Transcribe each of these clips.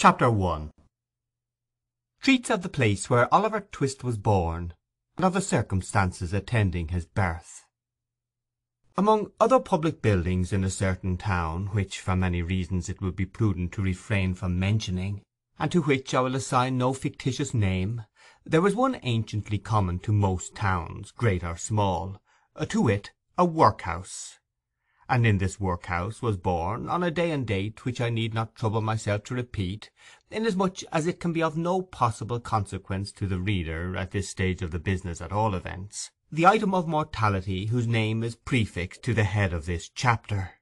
Chapter 1 Treats of the place where Oliver Twist was born, and of the circumstances attending his birth. Among other public buildings in a certain town, which for many reasons it will be prudent to refrain from mentioning, and to which I will assign no fictitious name, there was one anciently common to most towns, great or small, to wit, a workhouse. And in this workhouse was born, on a day and date which I need not trouble myself to repeat, inasmuch as it can be of no possible consequence to the reader at this stage of the business at all events, the item of mortality whose name is prefixed to the head of this chapter.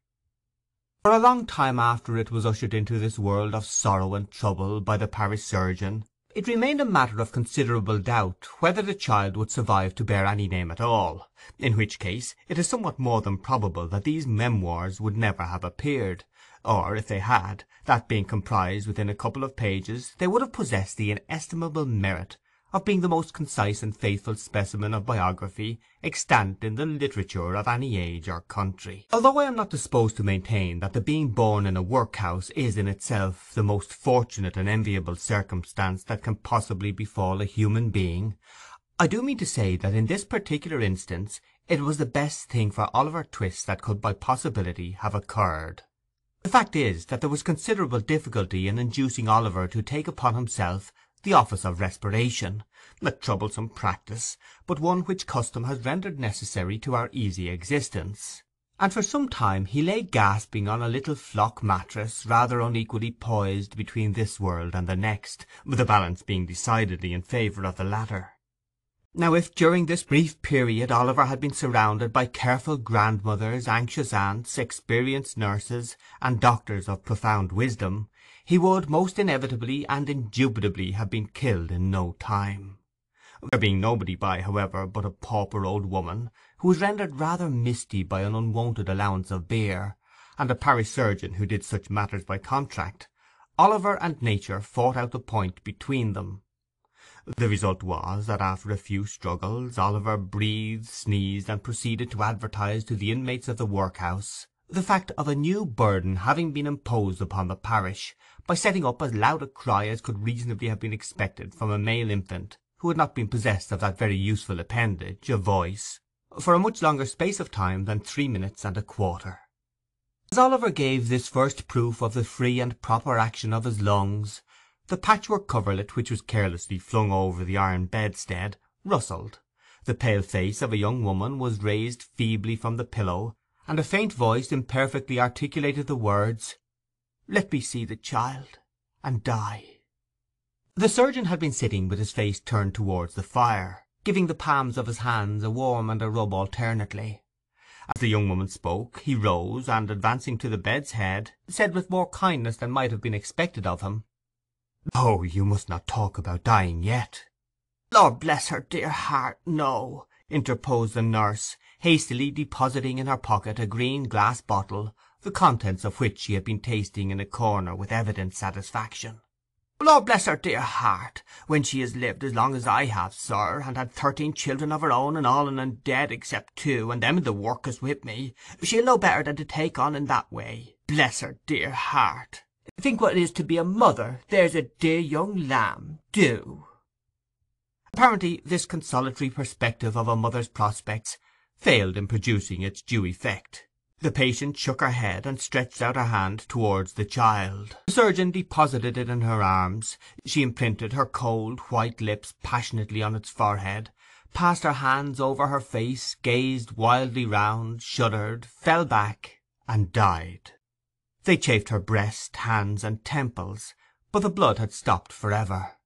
For a long time after it was ushered into this world of sorrow and trouble by the parish surgeon, it remained a matter of considerable doubt whether the child would survive to bear any name at all, in which case it is somewhat more than probable that these memoirs would never have appeared, or, if they had, that being comprised within a couple of pages, they would have possessed the inestimable merit of being the most concise and faithful specimen of biography extant in the literature of any age or country. Although I am not disposed to maintain that the being born in a workhouse is in itself the most fortunate and enviable circumstance that can possibly befall a human being, I do mean to say that in this particular instance it was the best thing for Oliver Twist that could by possibility have occurred. The fact is that there was considerable difficulty in inducing Oliver to take upon himself the office of respiration, a troublesome practice, but one which custom has rendered necessary to our easy existence, and for some time he lay gasping on a little flock mattress rather unequally poised between this world and the next, the balance being decidedly in favour of the latter. Now if during this brief period Oliver had been surrounded by careful grandmothers, anxious aunts, experienced nurses, and doctors of profound wisdom, he would most inevitably and indubitably have been killed in no time. There being nobody by, however, but a pauper old woman, who was rendered rather misty by an unwonted allowance of beer, and a parish surgeon who did such matters by contract, Oliver and nature fought out the point between them. The result was that after a few struggles Oliver breathed, sneezed, and proceeded to advertise to the inmates of the workhouse the fact of a new burden having been imposed upon the parish, by setting up as loud a cry as could reasonably have been expected from a male infant who had not been possessed of that very useful appendage, a voice, for a much longer space of time than 3 minutes and a quarter. As Oliver gave this first proof of the free and proper action of his lungs, the patchwork coverlet which was carelessly flung over the iron bedstead rustled, the pale face of a young woman was raised feebly from the pillow, and a faint voice imperfectly articulated the words, "Let me see the child, and die." The surgeon had been sitting with his face turned towards the fire, giving the palms of his hands a warm and a rub alternately. As the young woman spoke, he rose, and, advancing to the bed's head, said with more kindness than might have been expected of him, "Oh, you must not talk about dying yet." "Lord bless her dear heart, no," interposed the nurse, hastily depositing in her pocket a green glass bottle, the contents of which she had been tasting in a corner with evident satisfaction. "Lord bless her dear heart, when she has lived as long as I have, sir, and had 13 children of her own, and all on 'em dead except 2, and them in the workus with me, she'll know better than to take on in that way. Bless her dear heart! Think what it is to be a mother, there's a dear young lamb, do." Apparently this consolatory perspective of a mother's prospects failed in producing its due effect. The patient shook her head and stretched out her hand towards the child. The surgeon deposited it in her arms. She imprinted her cold white lips passionately on its forehead, passed her hands over her face, gazed wildly round, shuddered, fell back, and died. They chafed her breast, hands, and temples, but the blood had stopped for ever.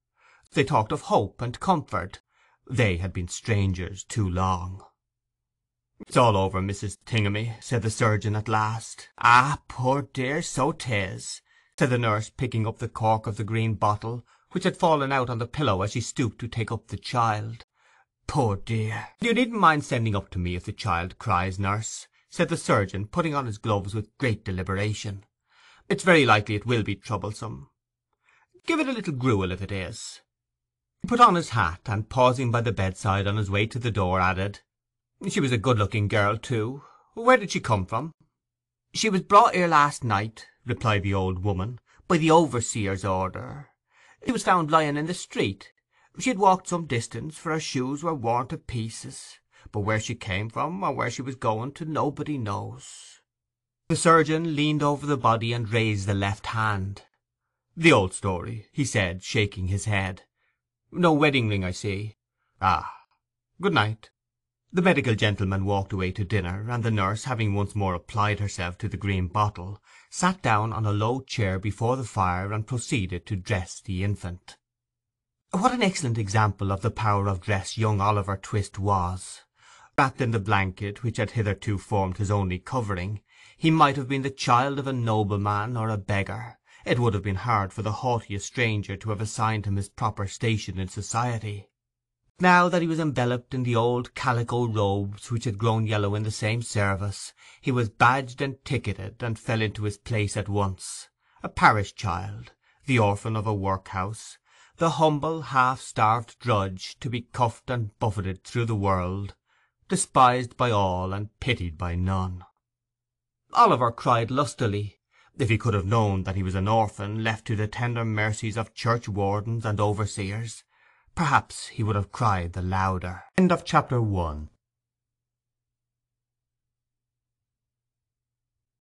They talked of hope and comfort. They had been strangers too long. "It's all over, Mrs. Thingummy," said the surgeon at last. "Ah, poor dear, so 'tis," said the nurse, picking up the cork of the green bottle, which had fallen out on the pillow as she stooped to take up the child. "Poor dear! You needn't mind sending up to me if the child cries, nurse," said the surgeon, putting on his gloves with great deliberation. "It's very likely it will be troublesome. Give it a little gruel if it is." He put on his hat, and, pausing by the bedside on his way to the door, added, "She was a good-looking girl, too. Where did she come from?" "She was brought here last night," replied the old woman, by the overseer's order. She was found lying in the street. She had walked some distance, for her shoes were worn to pieces, but where she came from, or where she was going to, nobody knows. The surgeon leaned over the body and raised the left hand. "The old story," he said, shaking his head. "No wedding ring, I see. Ah, good night." The medical gentleman walked away to dinner, and the nurse, having once more applied herself to the green bottle, sat down on a low chair before the fire and proceeded to dress the infant. What an excellent example of the power of dress young Oliver Twist was! Wrapped in the blanket which had hitherto formed his only covering, he might have been the child of a nobleman or a beggar. It would have been hard for the haughtiest stranger to have assigned him his proper station in society. Now that he was enveloped in the old calico robes which had grown yellow in the same service, he was badged and ticketed, and fell into his place at once. A parish child, the orphan of a workhouse, the humble half-starved drudge, to be cuffed and buffeted through the world, despised by all and pitied by none. Oliver cried lustily. If he could have known that he was an orphan, left to the tender mercies of church-wardens and overseers, perhaps he would have cried the louder. End of chapter 1.